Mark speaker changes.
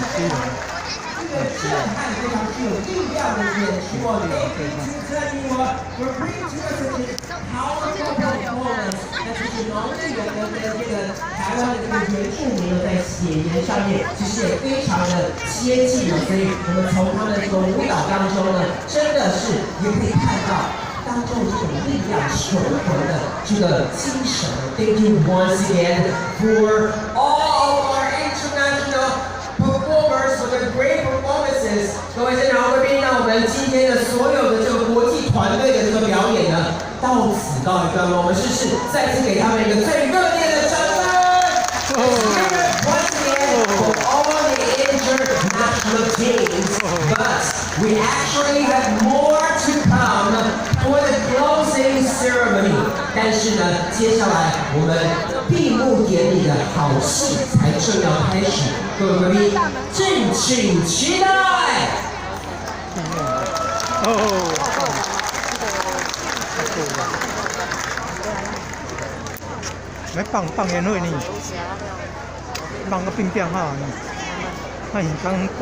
Speaker 1: 这个震撼非常具有力量的演出哦 ，We're bringing to us such a powerful performance。那其实农历人呢，跟这个台湾的这个原住民呢，在血缘上面其实也非常的接近哦，所以我们从他们的这个舞蹈当中呢，真的是也可以看到当中这种力量雄浑的这个精神。Thank you once again for all of our international performers for the great performances。各位现场贵宾，那我们今天的所有的这个国际团队的这个表演呢，到此告一段落。我们再次给他们一个最热烈的掌声。Once again for all the international teams, but we actually have more to come for the closing ceremony。但是呢，接下来我们闭幕典礼的好戏才正要开始，各位贵宾敬请期待。
Speaker 2: 来放烟火呢，放个冰冰哈，那现刚过。